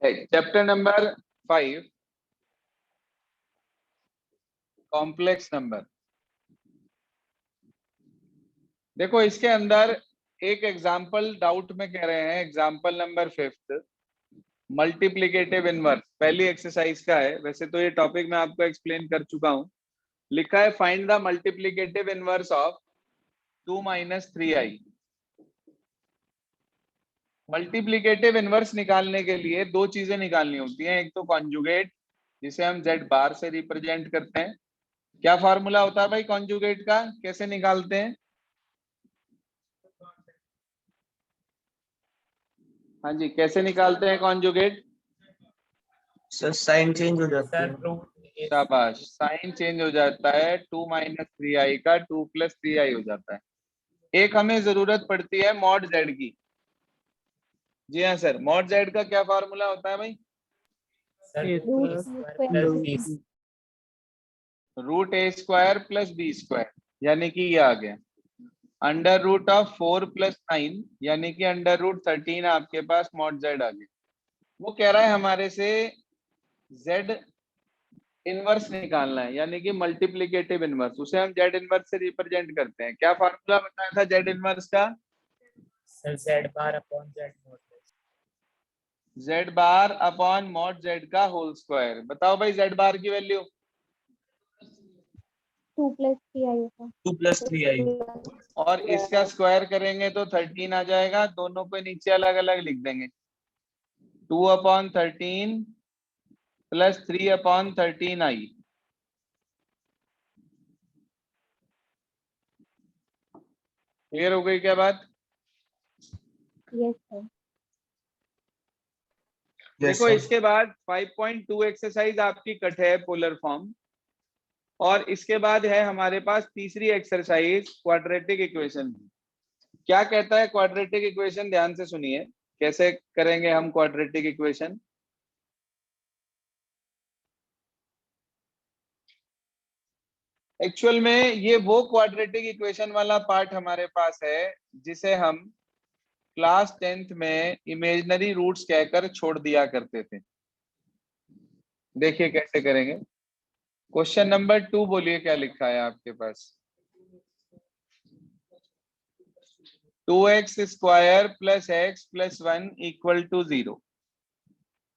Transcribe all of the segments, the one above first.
Chapter number 5, complex number. देखो इसके अंदर एक एग्जाम्पल डाउट में कह रहे हैं, एग्जाम्पल नंबर 5 मल्टीप्लिकेटिव इनवर्स पहली एक्सरसाइज का है। वैसे तो ये टॉपिक मैं आपको एक्सप्लेन कर चुका हूं। लिखा है find the multiplicative inverse of 2 - 3i। Multiplicative inverse निकालने के लिए दो चीजें निकालनी होती हैं। एक तो कॉन्जुगेट, जिसे हम z बार से रिप्रेजेंट करते हैं। क्या फॉर्मूला होता है भाई कॉन्जुगेट का, कैसे निकालते हैं? हाँ जी, कैसे निकालते हैं कॉन्जुगेट? सर साइन चेंज हो जाता है। शाबाश, साइन चेंज हो जाता है। 2 - 3i का 2 + 3i हो जाता है। एक हमें जरूरत पड़ती है मॉड z की। जी हाँ सर, मॉड z का क्या फॉर्मूला होता है भाई? √a² + b², यानी कि ये आ गया √4 + 9, यानी कि √13 आपके पास मॉड z आ गया। वो कह रहा है हमारे से z इनवर्स निकालना है, यानी कि मल्टीप्लिकेटिव इनवर्स। उसे हम z इनवर्स से रिप्रेजेंट करते हैं। क्या फॉर्मूला बताया था z इनवर्स का? z bar upon z mod z bar upon mod z का होल स्क्वायर। बताओ भाई z बार की वैल्यू 2 + 3i होगा। 2 + 3i और इसका स्क्वायर करेंगे तो 13 आ जाएगा। दोनों पे नीचे अलग अलग लिख देंगे। 2/13 + 3/13i। क्लियर हो गई क्या बात? Yes sir. देखो इसके बाद 5.2 एक्सरसाइज आपकी कट है, पोलर फॉर्म। और इसके बाद है हमारे पास तीसरी एक्सरसाइज क्वाड्रेटिक इक्वेशन। क्या कहता है क्वाड्रेटिक इक्वेशन? ध्यान से सुनिए कैसे करेंगे हम क्वाड्रेटिक इक्वेशन। एक्चुअल में ये वो क्वाड्रेटिक इक्वेशन वाला पार्ट हमारे पास है जिसे हम क्लास 10th में इमेजिनरी रूट्स कहकर छोड़ दिया करते थे। देखिए कैसे करेंगे। क्वेश्चन नंबर 2 बोलिए क्या लिखा है आपके पास? 2x² + x + 1 = 0।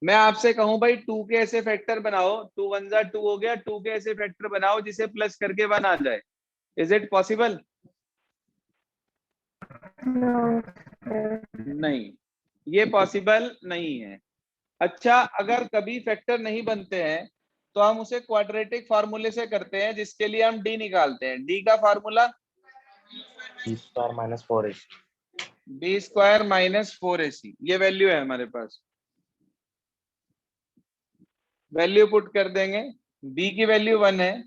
मैं आपसे कहूं भाई 2 के ऐसे फैक्टर बनाओ, 2 × 1 = 2 हो गया, 2 के ऐसे फैक्टर बनाओ जिसे प्लस करके 1 आ जाए। Is it possible? नहीं, ये पॉसिबल नहीं है। अच्छा, अगर कभी फैक्टर नहीं बनते हैं तो हम उसे क्वाड्रेटिक फार्मूले से करते हैं, जिसके लिए हम d निकालते हैं। d का formula b² - 4ac। b² - 4ac। ये वैल्यू है हमारे पास, वैल्यू पुट कर देंगे। b की वैल्यू 1 है,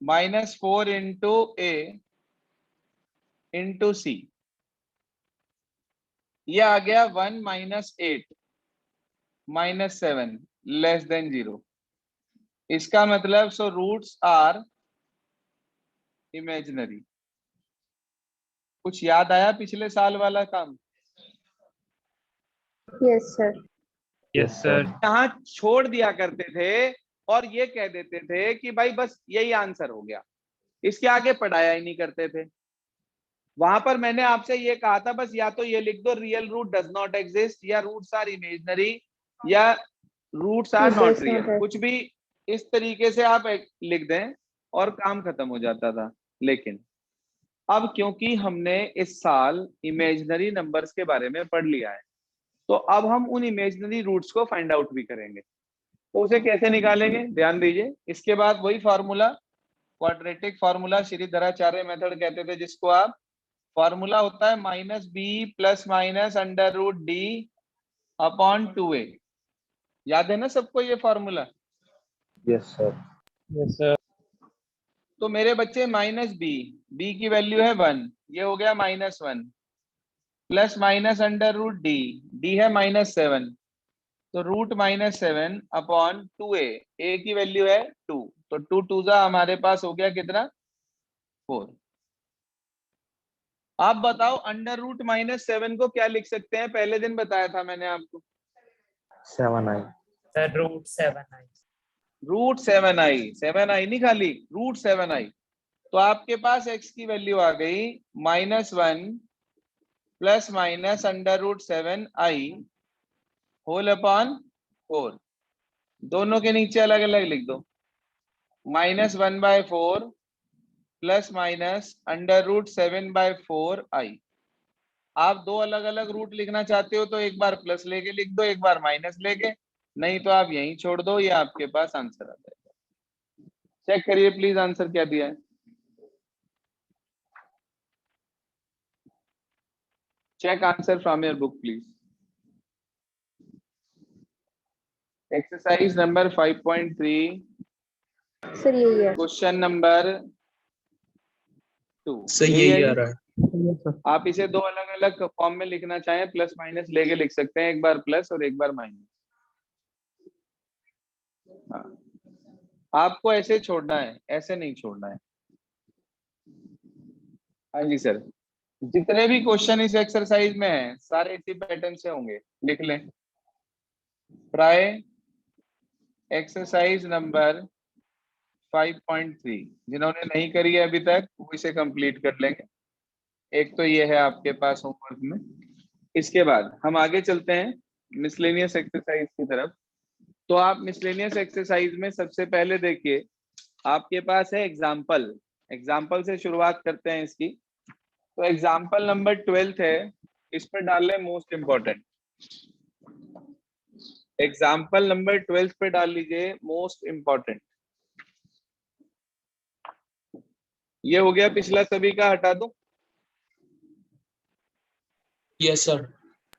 -4 × a × c। ये आ गया 1 - 8 - 7 < 0। इसका मतलब सो रूट्स आर इमेजिनरी। कुछ याद आया पिछले साल वाला काम? Yes sir. Yes sir. यहाँ छोड़ दिया करते थे और ये कह देते थे कि भाई बस यही आंसर हो गया, इसके आगे पढ़ाया ही नहीं करते थे। वहां पर मैंने आपसे ये कहा था बस या तो ये लिख दो real root does not exist, या रूट्स आर इमेजिनरी, या रूट्स आर नॉट रियल। कुछ भी इस तरीके से आप लिख दें और काम खत्म हो जाता था। लेकिन अब क्योंकि हमने इस साल इमेजिनरी नंबर्स के बारे में पढ़ लिया है, तो अब हम उन इमेजिनरी रूट्स को फाइंड आउट भी करेंगे। तो उसे कैसे निकालेंगे ध्यान दीजिए। इसके बाद वही formula, quadratic formula, Shridharacharya method कहते थे जिसको आप। फार्मूला होता है -b ± √d/2a। याद है ना सबको ये formula? Yes sir. Yes sir. तो मेरे बच्चे -b की वैल्यू है 1, ये हो गया -1, प्लस माइनस √d, d है -7, तो √-7/2a, a की वैल्यू है 2, तो 2 × 2 हमारे पास हो गया कितना? 4। आप बताओ अंडर रूट -7 को क्या लिख सकते हैं? पहले दिन बताया था मैंने आपको। 7i। Sir √7i। √7i, 7i नहीं खाली, √7i। तो आपके पास x की वैल्यू आ गई -1 plus minus √7i whole upon 4। दोनों के नीचे अलग अलग लिख दो, -1/4 प्लस माइनस √7/4i। आप दो अलग अलग रूट लिखना चाहते हो तो एक बार प्लस लेके लिख दो, एक बार माइनस लेके, नहीं तो आप यहीं छोड़ दो, ये आपके पास आंसर आ जाएगा। चेक करिए प्लीज आंसर क्या दिया है। Check answer from your book please. Exercise number 5.3 sir यही है। Question number 2। सर यही आ रहा है। आप इसे दो अलग अलग फॉर्म में लिखना चाहें, प्लस माइनस लेके लिख सकते हैं, एक बार प्लस और एक बार माइनस। हाँ, आपको ऐसे छोड़ना है, ऐसे नहीं छोड़ना है। हाँ जी सर, जितने भी क्वेश्चन इस एक्सरसाइज में हैं सारे इसी पैटर्न से होंगे, लिख लें। ट्राई एक्सरसाइज नंबर 5.3, जिन्होंने नहीं करी है अभी तक वो इसे कंप्लीट कर लेंगे। एक तो ये है आपके पास होमवर्क में। इसके बाद हम आगे चलते हैं मिसलेनियस एक्सरसाइज की तरफ। तो आप मिसलेनियस एक्सरसाइज में सबसे पहले देखिए, आपके पास है एग्जाम्पल। एग्जाम्पल से शुरुआत करते हैं इसकी। तो एग्जाम्पल नंबर 12 है, इस पर डाल लें मोस्ट इंपॉर्टेंट। एग्जाम्पल नंबर 12 पे डाल लीजिए मोस्ट इंपॉर्टेंट। ये हो गया पिछला सभी का, हटा दूं? Yes sir.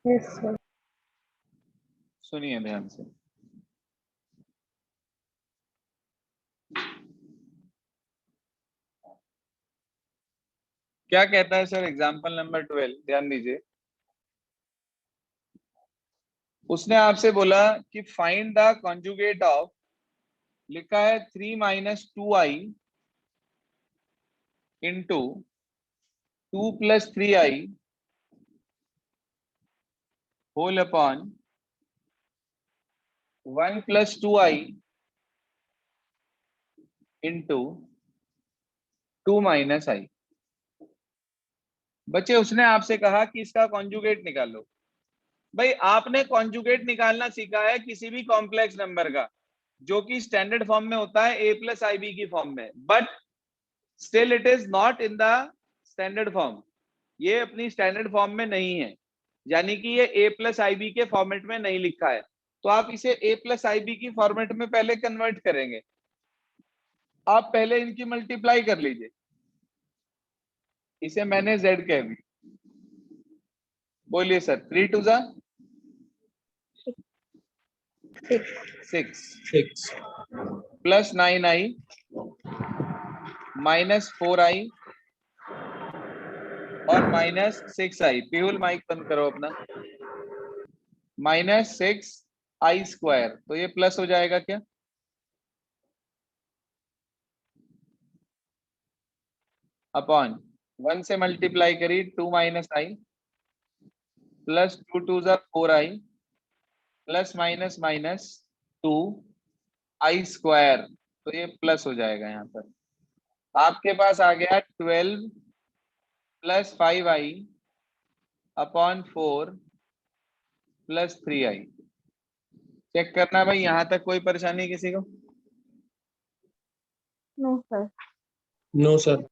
Yes sir. सुनिए ध्यान से। क्या कहता है सर एग्जाम्पल नंबर 12? ध्यान दीजिए। उसने आपसे बोला कि फाइंड द कॉन्जुगेट ऑफ, लिखा है 3 - 2i into 2 + 3i whole upon 1 + 2i into 2 - i। बच्चे उसने आपसे कहा कि इसका कॉन्जुगेट निकालो। भाई आपने कॉन्जुगेट निकालना सीखा है किसी भी कॉम्प्लेक्स नंबर का, जो कि स्टैंडर्ड फॉर्म में होता है a + ib की फॉर्म में, but still it is not in the standard form. ये अपनी स्टैंडर्ड फॉर्म में नहीं है, यानी कि ये a + ib के फॉर्मेट में नहीं लिखा है। तो आप इसे a + ib की फॉर्मेट में पहले कन्वर्ट करेंगे। आप पहले इनकी मल्टीप्लाई कर लीजिए। इसे मैंने z कह दी। बोलिए sir. 3 × 2 = 6 6 plus 9i minus 4i और माइनस 6i। पीहुल माइक बंद करो अपना। -6i²। तो ये प्लस हो जाएगा क्या? अपॉन 1 से मल्टीप्लाई करी 2 - i plus 2 × 2 = 4i plus minus minus 2i²। तो ये प्लस हो जाएगा। यहाँ पर आपके पास आ गया 12 + 5i अपॉन 4 + 3i। चेक करना भाई, यहां तक कोई परेशानी किसी को? No sir. No sir.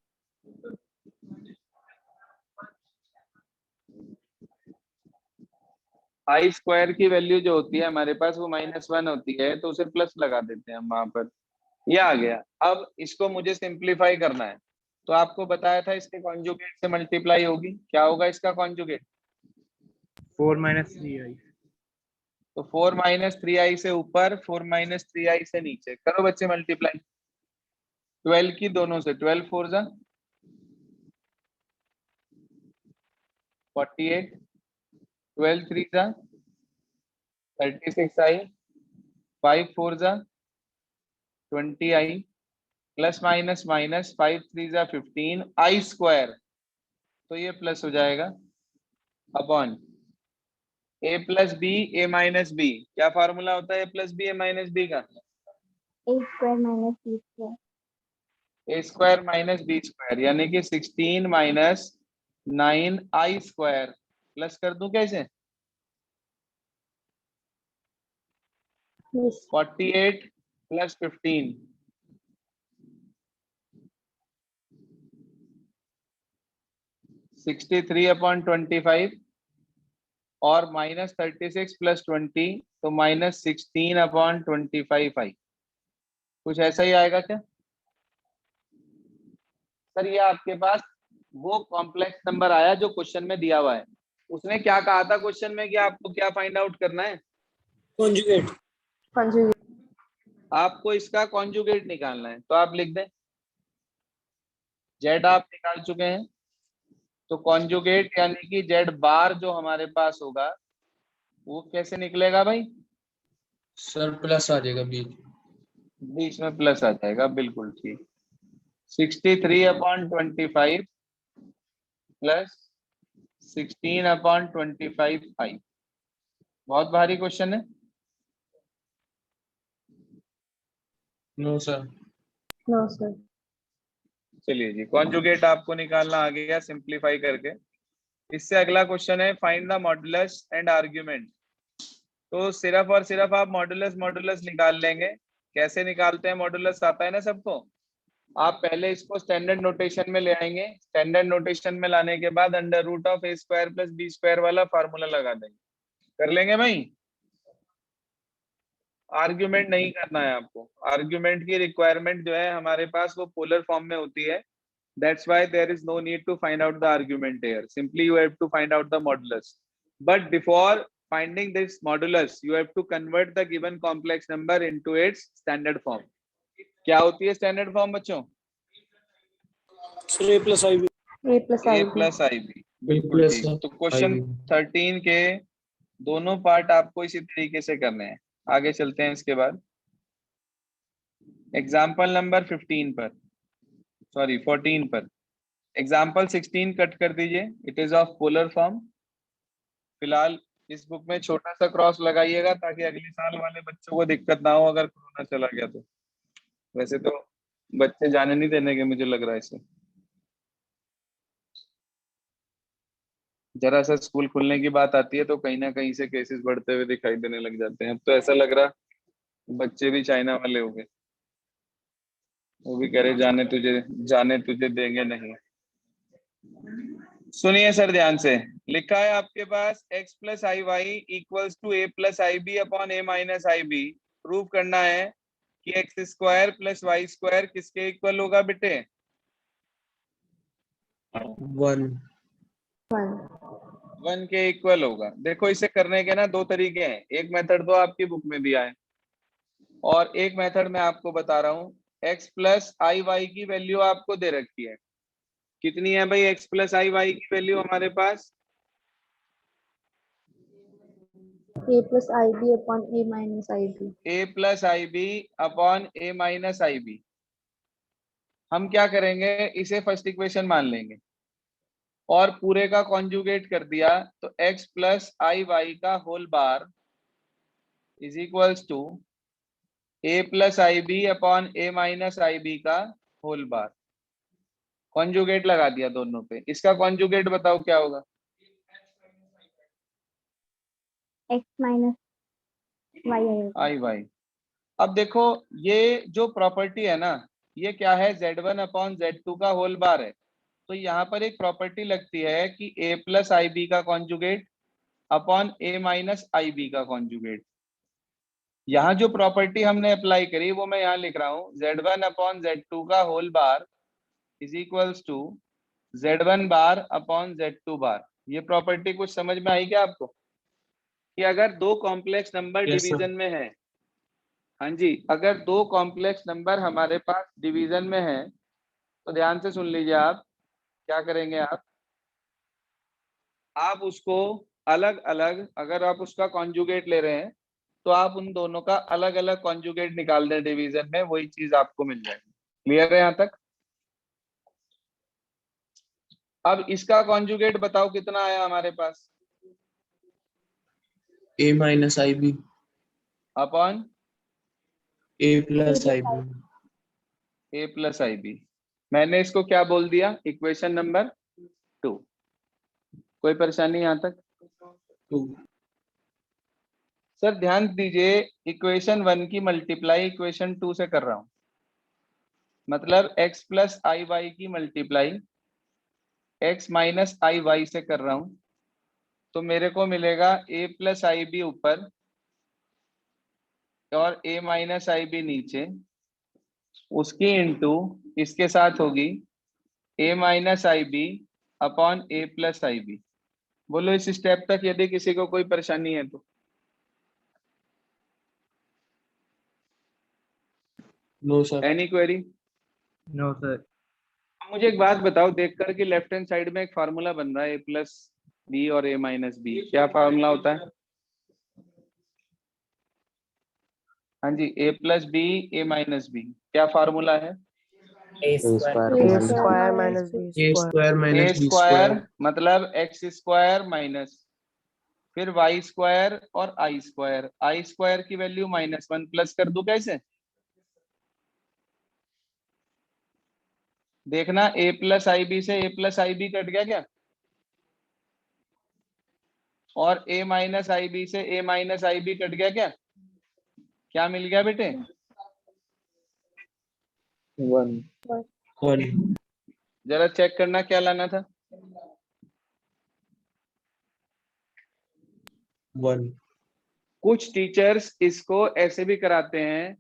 i² की वैल्यू जो होती है हमारे पास वो -1 होती है, तो उसे प्लस लगा देते हैं हम वहां पर। ये आ गया। अब इसको मुझे सिंप्लीफाई करना है, तो आपको बताया था इसके कॉन्जुगेट से मल्टीप्लाई होगी। क्या होगा इसका कॉन्जुगेट? 4 - 3i। तो 4 - 3i से ऊपर, 4 - 3i से नीचे। करो बच्चे मल्टीप्लाई 12 की दोनों से। 12 × 4 = 48, 12 × 3 = 36i, 5 × 4 = 20i plus minus minus 5 × 3 = 15 i²। तो ये प्लस हो जाएगा upon A plus B A minus B. क्या फार्मूला होता है A plus B A minus B का? A square minus B square. A square minus B square, यानी कि 16 माइनस 9i स्क्वायर प्लस कर दूं कैसे? Yes. 48 प्लस 15 63 अपॉन 25 और माइनस 36 प्लस 20 तो माइनस 16 अपॉन 25 आई। कुछ ऐसा ही आएगा क्या सर? ये आपके पास वो कॉम्प्लेक्स नंबर आया जो क्वेश्चन में दिया हुआ है। उसने क्या कहा था क्वेश्चन में कि आपको क्या फाइंड आउट करना है? कॉन्जुगेट। Conjugate. आपको इसका कॉन्जुगेट निकालना है, तो आप लिख दें जेड आप निकाल चुके हैं, तो कॉन्जुगेट यानी कि जेड बार जो हमारे पास होगा वो कैसे निकलेगा भाई? सर प्लस आ जाएगा बीच में प्लस आ जाएगा, बिल्कुल ठीक। 63 अपॉन 25 प्लस 16 अपॉन 25 आई। बहुत भारी क्वेश्चन है। No sir. No, sir. चलिए जी, कॉन्जुगेट आपको निकालना आ गया सिंप्लीफाई करके। इससे अगला क्वेश्चन है find the modulus and argument. तो सिर्फ और सिर्फ आप मॉडुलस मॉडुलस निकाल लेंगे। कैसे निकालते हैं मॉडुलस, आता है ना सबको? आप पहले इसको स्टैंडर्ड नोटेशन में ले आएंगे। स्टैंडर्ड नोटेशन में लाने के बाद under root of A square plus B square वाला फार्मूला लगा देंगे। कर लेंगे भाई? आर्ग्यूमेंट नहीं करना है आपको। आर्ग्यूमेंट की रिक्वायरमेंट जो है हमारे पास वो पोलर फॉर्म में होती है। That's why there is no need to find out the argument here. Simply you have to find out the modulus. But before finding this modulus, you have to convert the given complex number into its standard form. क्या होती है standard form बच्चों? Sir A plus I B. A plus a IB. plus ib। A बिल्कुल plus ठीक। तो question 13 के दोनों part आपको इसी तरीके से करने हैं। आगे चलते हैं इसके बाद एग्जाम्पल नंबर 15 पर, सॉरी 14 पर। एग्जाम्पल 16 कट कर दीजिए, it is of polar form. फिलहाल इस बुक में छोटा सा क्रॉस लगाइएगा ताकि अगले साल वाले बच्चों को दिक्कत ना हो अगर कोरोना चला गया तो। वैसे तो बच्चे जाने नहीं देने के, मुझे लग रहा है इसे। जरा सा स्कूल खुलने की बात आती है तो कहीं ना कहीं से केसेस बढ़ते हुए दिखाई देने लग जाते हैं। अब तो ऐसा लग रहा बच्चे भी चाइना वाले हो गए, वो भी कह रहे जाने तुझे देंगे नहीं। सुनिए सर ध्यान से, लिखा है आपके पास x plus I Y equals to A plus I B upon A minus I B. Prove करना है कि X square plus Y square किसके इक्वल होगा बेटे? 1। 1. 1 के इक्वल होगा। देखो इसे करने के ना दो तरीके हैं। एक मेथड तो आपकी बुक में दिया है और एक मेथड मैं आपको बता रहा हूँ। x प्लस आई वाई की वैल्यू आपको दे रखी है। कितनी है भाई x प्लस आई वाई की वैल्यू हमारे पास? A plus IB upon A minus IB. a plus I B upon A minus I B. हम क्या करेंगे, इसे फर्स्ट इक्वेशन मान लेंगे और पूरे का कॉन्जुगेट कर दिया तो x प्लस आई वाई का whole bar is equals to a plus I B upon A minus I B का होल बार। कॉन्जुगेट लगा दिया दोनों पे। इसका कॉन्जुगेट बताओ क्या होगा? X minus Y आएगा. आई वाई। अब देखो ये जो प्रॉपर्टी है ना, ये क्या है? z1 अपॉन z2 का होल बार है। तो यहाँ पर एक प्रॉपर्टी लगती है कि a प्लस आई बी का conjugate upon A minus I B का कॉन्जुगेट। यहाँ जो प्रॉपर्टी हमने अप्लाई करी वो मैं यहाँ लिख रहा हूँ, z1 अपॉन z2 का whole bar is equals to z1 bar upon z2 bar. ये प्रॉपर्टी कुछ समझ में आई क्या आपको? कि अगर दो complex number Yes, sir. Division में है, हाँ जी, अगर दो कॉम्प्लेक्स नंबर हमारे पास डिवीजन में है तो ध्यान से सुन लीजिए। आप क्या करेंगे, आप उसको अलग अलग, अगर आप उसका कॉन्जुगेट ले रहे हैं तो आप उन दोनों का अलग अलग कॉन्जुगेट निकाल दें डिवीजन में, वही चीज आपको मिल जाएगी। क्लियर है यहाँ तक? अब इसका कॉन्जुगेट बताओ कितना आया हमारे पास, a minus ib, अपॉन a plus ib, A plus I B. मैंने इसको क्या बोल दिया, इक्वेशन नंबर 2। कोई परेशानी यहाँ तक? 2, सर ध्यान दीजिए, इक्वेशन 1 की मल्टीप्लाई इक्वेशन 2 से कर रहा हूं, मतलब x प्लस आई वाई की मल्टीप्लाई x माइनस आई वाई से कर रहा हूं, तो मेरे को मिलेगा a प्लस आई बी ऊपर और a माइनस आई बी नीचे, उसकी इंटू इसके साथ होगी a minus I B upon a plus I B. बोलो इस स्टेप तक यदि किसी को कोई परेशानी है तो? no sir, any query? No, sir. मुझे एक बात बताओ, देख कर कि लेफ्ट हैंड साइड में एक फार्मूला बन रहा है, ए प्लस बी और ए माइनस बी, क्या फार्मूला होता है? हाँ जी, ए plus B A minus B, क्या फार्मूला है? A square. A square minus B a square. square A minus b square square, मतलब एक्स स्क्वायर माइनस फिर वाई स्क्वायर और आई स्क्वायर, आई स्क्वायर की वैल्यू -1 प्लस कर दूं कैसे? देखना ए प्लस आई बी से ए प्लस आई बी कट गया क्या, और ए माइनस आई बी से ए माइनस आई बी कट गया क्या, क्या मिल गया बेटे? 1, जरा चेक करना क्या लाना था। 1, कुछ टीचर्स इसको ऐसे भी कराते हैं,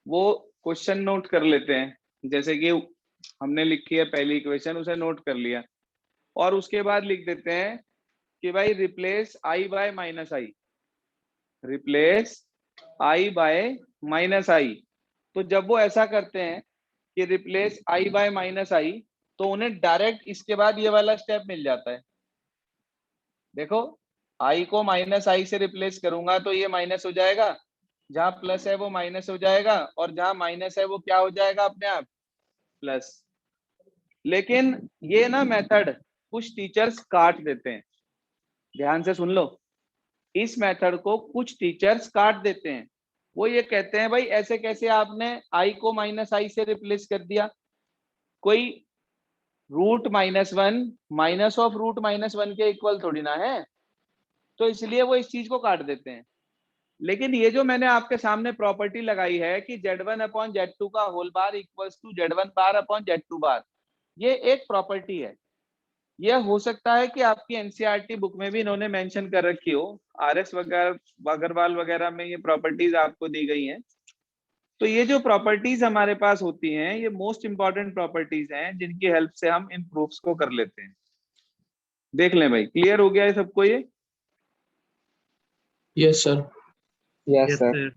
वो क्वेश्चन नोट कर लेते हैं, जैसे कि हमने लिखी है पहली इक्वेशन, उसे नोट कर लिया और उसके बाद लिख देते हैं कि भाई replace I by minus I, replace I by minus I. तो जब वो ऐसा करते हैं कि replace I by minus I, तो उन्हें डायरेक्ट इसके बाद ये वाला स्टेप मिल जाता है। देखो, आई को माइनस आई से रिप्लेस करूंगा तो ये माइनस हो जाएगा, जहां प्लस है वो माइनस हो जाएगा, और जहां माइनस है वो क्या हो जाएगा अपने आप, प्लस। लेकिन ये ना मेथड कुछ टीचर्स काट देते हैं, ध्यान से सुन लो, इस मेथड को कुछ टीचर्स काट देते हैं। वो ये कहते हैं भाई ऐसे कैसे आपने आई को माइनस आई से रिप्लेस कर दिया, कोई √-1 माइनस ऑफ √-1 के इक्वल थोड़ी ना है, तो इसलिए वो इस चीज को काट देते हैं। लेकिन ये जो मैंने आपके सामने प्रॉपर्टी लगाई है कि Z1 अपॉन Z2 का whole bar equals to Z1 bar upon Z2 bar, ये एक प्रॉपर्टी है। यह हो सकता है कि आपकी एनसीईआरटी बुक में भी इन्होंने मेंशन कर रखी हो, आरएस वगैरह अग्रवाल वगैरह में ये प्रॉपर्टीज आपको दी गई हैं। तो ये जो प्रॉपर्टीज हमारे पास होती हैं, ये मोस्ट इंपॉर्टेंट प्रॉपर्टीज हैं जिनकी हेल्प से हम इन प्रूफ्स को कर लेते हैं। देख लें भाई, क्लियर हो गया है सबको ये? yes sir, Yes, sir.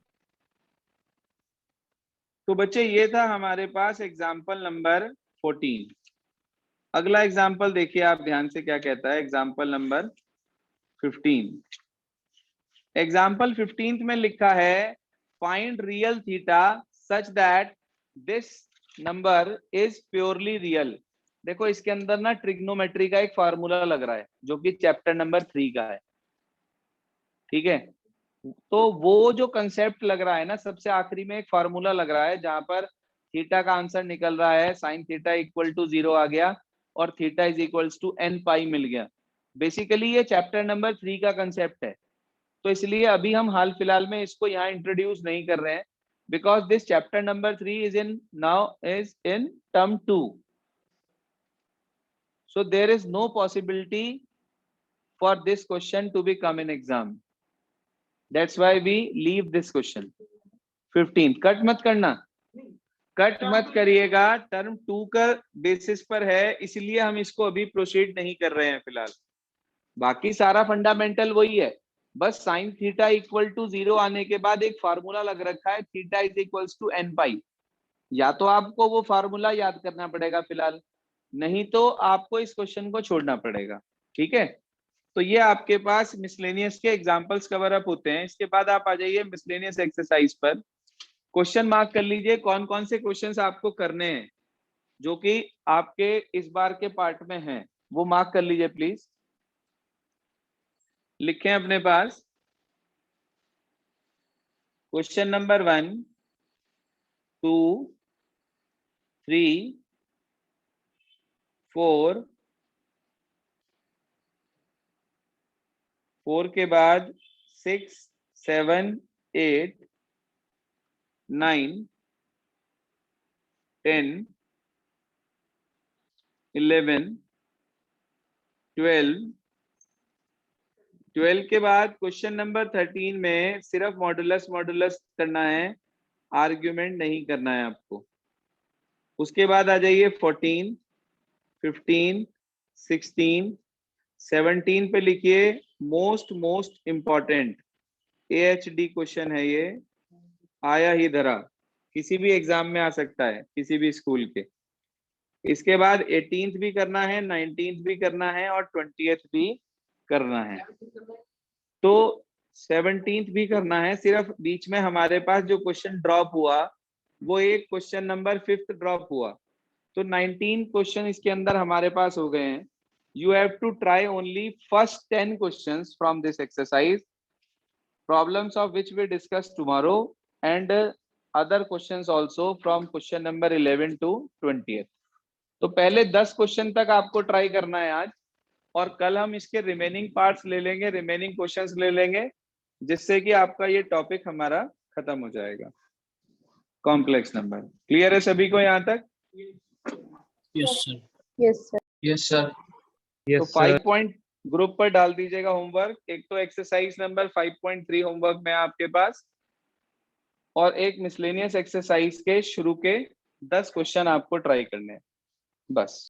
तो बच्चे ये था हमारे पास एग्जाम्पल नंबर 14। अगला एग्जाम्पल देखिए आप ध्यान से, क्या कहता है एग्जाम्पल नंबर 15। एग्जाम्पल 15 में लिखा है find real theta such that this number is purely real. देखो इसके अंदर ना ट्रिग्नोमेट्री का एक फार्मूला लग रहा है जो कि चैप्टर नंबर 3 का है, ठीक है। तो वो जो कंसेप्ट लग रहा है ना, सबसे आखिरी में एक फार्मूला लग रहा है जहां पर थीटा का आंसर निकल रहा है साइन थीटा इक्वल टू 0 आ गया और theta is equals to n pi मिल गया। बेसिकली ये चैप्टर नंबर 3 का कंसेप्ट है, तो इसलिए अभी हम हाल फिलहाल में इसको यहाँ इंट्रोड्यूस नहीं कर रहे हैं, because this chapter number 3 is in now is in term 2, so there is no possibility for this question to be come in exam, that's why we leave this question 15। Cut मत करना, cut मत करिएगा, term 2 का basis पर है इसलिए हम इसको अभी प्रोसीड नहीं कर रहे हैं फिलहाल। बाकी सारा फंडामेंटल वही है, बस साइन थीटा इक्वल टू 0 आने के बाद एक फार्मूला लग रखा है theta is equals to n pi. या तो आपको वो फार्मूला याद करना पड़ेगा फिलहाल, नहीं तो आपको इस क्वेश्चन को छोड़ना पड़ेगा, ठीक है। तो ये आपके पास मिसलेनियस के एग्जांपल्स कवर अप होते हैं। इसके बाद आप आ जाइए मिसलेनियस एक्सरसाइज पर, क्वेश्चन मार्क कर लीजिए कौन कौन से क्वेश्चंस आपको करने हैं जो कि आपके इस बार के पार्ट में हैं। वो मार्क कर लीजिए प्लीज, लिखें अपने पास। क्वेश्चन नंबर 1, 2, 3, 4, 4 के बाद 6, 7, 8, 9, 10, 11, 12, 12 के बाद क्वेश्चन नंबर 13 में सिर्फ मॉडुलस मॉडुलस करना है, आर्ग्यूमेंट नहीं करना है आपको। उसके बाद आ जाइए 14, 15, 16, 17 पे लिखिए मोस्ट इम्पोर्टेंट AHD क्वेश्चन है ये, आया ही धरा, किसी भी एग्जाम में आ सकता है, किसी भी स्कूल के। इसके बाद 18th भी करना है, 19th भी करना है और 20th भी करना है। तो 17th भी करना है। सिर्फ बीच में हमारे पास जो क्वेश्चन ड्रॉप हुआ वो एक क्वेश्चन नंबर 5th ड्रॉप हुआ, तो 19 क्वेश्चन इसके अंदर हमारे पास हो गए हैं। You have to try only first 10 questions from this exercise, problems of which we discuss tomorrow, and other questions also from question number 11 to 20th। तो पहले 10 क्वेश्चन तक आपको ट्राई करना है आज, और कल हम इसके रिमेनिंग पार्ट्स ले लेंगे, रिमेनिंग क्वेश्चंस ले लेंगे, जिससे कि आपका ये टॉपिक हमारा खत्म हो जाएगा। कॉम्प्लेक्स नंबर क्लियर है सभी को यहाँ तक? Yes sir. Yes, sir. Yes sir. तो 5 पॉइंट ग्रुप पर डाल दीजिएगा होमवर्क। एक तो एक्सरसाइज नंबर 5.3 होमवर्क में आपके पास, और एक मिसलेनियस एक्सरसाइज के शुरू के 10 क्वेश्चन आपको ट्राई करने हैं बस।